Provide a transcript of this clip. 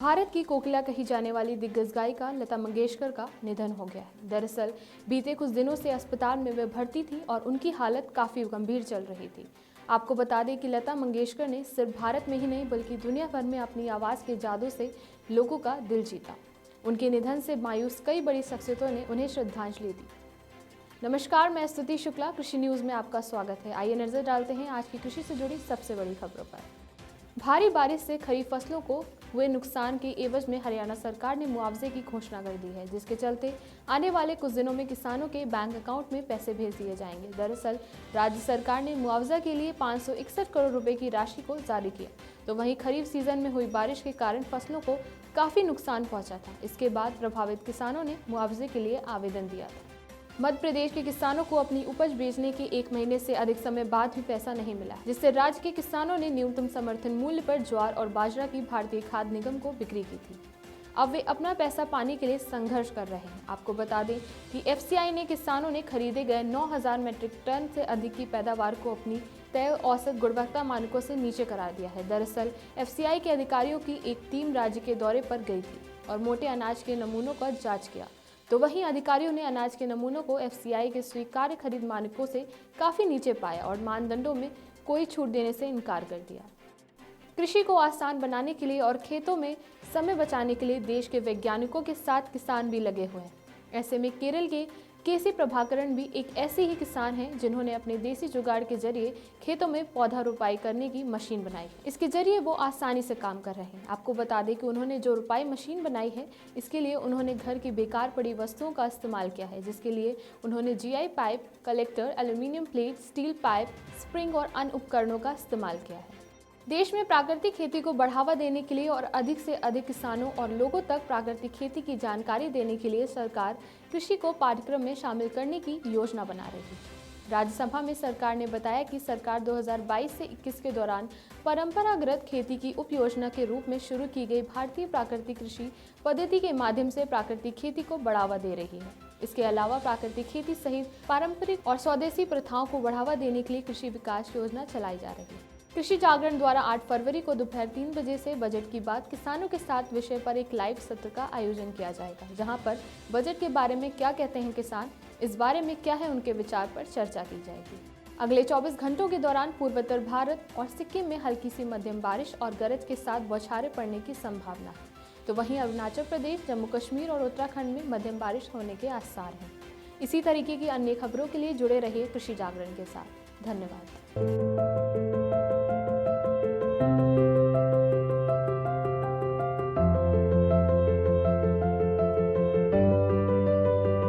भारत की कोकिला कही जाने वाली दिग्गज गायिका लता मंगेशकर का निधन हो गया है। दरअसल बीते कुछ दिनों से अस्पताल में वे भर्ती थी और उनकी हालत काफ़ी गंभीर चल रही थी। आपको बता दें कि लता मंगेशकर ने सिर्फ भारत में ही नहीं बल्कि दुनिया भर में अपनी आवाज़ के जादू से लोगों का दिल जीता। उनके निधन से मायूस कई बड़ी शख्सियतों ने उन्हें श्रद्धांजलि दी। नमस्कार, मैं स्तुति शुक्ला, कृषि न्यूज़ में आपका स्वागत है। आइए नजर डालते हैं आज की कृषि से जुड़ी सबसे बड़ी खबरों पर। भारी बारिश से खरीफ फसलों को हुए नुकसान के एवज में हरियाणा सरकार ने मुआवजे की घोषणा कर दी है, जिसके चलते आने वाले कुछ दिनों में किसानों के बैंक अकाउंट में पैसे भेज दिए जाएंगे। दरअसल राज्य सरकार ने मुआवजा के लिए 561 करोड़ रुपए की राशि को जारी किया, तो वहीं खरीफ सीजन में हुई बारिश के कारण फसलों को काफी नुकसान पहुंचा था। इसके बाद प्रभावित किसानों ने मुआवजे के लिए आवेदन दिया था। मध्य प्रदेश के किसानों को अपनी उपज बेचने के 1 महीने से अधिक समय बाद भी पैसा नहीं मिला, जिससे राज्य के किसानों ने न्यूनतम समर्थन मूल्य पर ज्वार और बाजरा की भारतीय खाद्य निगम को बिक्री की थी। अब वे अपना पैसा पाने के लिए संघर्ष कर रहे हैं। आपको बता दें कि एफसीआई ने किसानों ने खरीदे गए 9,000 मीट्रिक टन से अधिक की पैदावार को अपनी तय औसत गुणवत्ता मानकों से नीचे करा दिया है। दरअसल एफसीआई के अधिकारियों की एक टीम राज्य के दौरे पर गई थी और मोटे अनाज के नमूनों का जाँच किया, तो वहीं अधिकारियों ने अनाज के नमूनों को एफसीआई के स्वीकार्य खरीद मानकों से काफी नीचे पाया और मानदंडों में कोई छूट देने से इनकार कर दिया। कृषि को आसान बनाने के लिए और खेतों में समय बचाने के लिए देश के वैज्ञानिकों के साथ किसान भी लगे हुए हैं। ऐसे में केरल के केसी प्रभाकरण भी एक ऐसे ही किसान हैं जिन्होंने अपने देसी जुगाड़ के जरिए खेतों में पौधा रोपाई करने की मशीन बनाई। इसके जरिए वो आसानी से काम कर रहे हैं। आपको बता दें कि उन्होंने जो रोपाई मशीन बनाई है, इसके लिए उन्होंने घर की बेकार पड़ी वस्तुओं का इस्तेमाल किया है, जिसके लिए उन्होंने GI pipe, collector, aluminium plate, steel pipe, spring और अन्य उपकरणों का इस्तेमाल किया है। देश में प्राकृतिक खेती को बढ़ावा देने के लिए और अधिक से अधिक किसानों और लोगों तक प्राकृतिक खेती की जानकारी देने के लिए सरकार कृषि को पाठ्यक्रम में शामिल करने की योजना बना रही है। राज्यसभा में सरकार ने बताया कि सरकार 2022 से 21 के दौरान परंपरागत खेती की उप योजना के रूप में शुरू की गई भारतीय प्राकृतिक कृषि पद्धति के माध्यम से प्राकृतिक खेती को बढ़ावा दे रही है। इसके अलावा प्राकृतिक खेती सहित पारंपरिक और स्वदेशी प्रथाओं को बढ़ावा देने के लिए कृषि विकास योजना चलाई जा रही है। कृषि जागरण द्वारा 8 फरवरी को दोपहर 3 बजे से बजट की बात किसानों के साथ विषय पर एक लाइव सत्र का आयोजन किया जाएगा, जहां पर बजट के बारे में क्या कहते हैं किसान, इस बारे में क्या है उनके विचार पर चर्चा की जाएगी। अगले 24 घंटों के दौरान पूर्वोत्तर भारत और सिक्किम में हल्की सी मध्यम बारिश और गरज के साथ बौछारें पड़ने की संभावना है, तो वहीं अरुणाचल प्रदेश, जम्मू कश्मीर और उत्तराखंड में मध्यम बारिश होने के आसार हैं। इसी तरीके की अन्य खबरों के लिए जुड़े रहिए कृषि जागरण के साथ। धन्यवाद।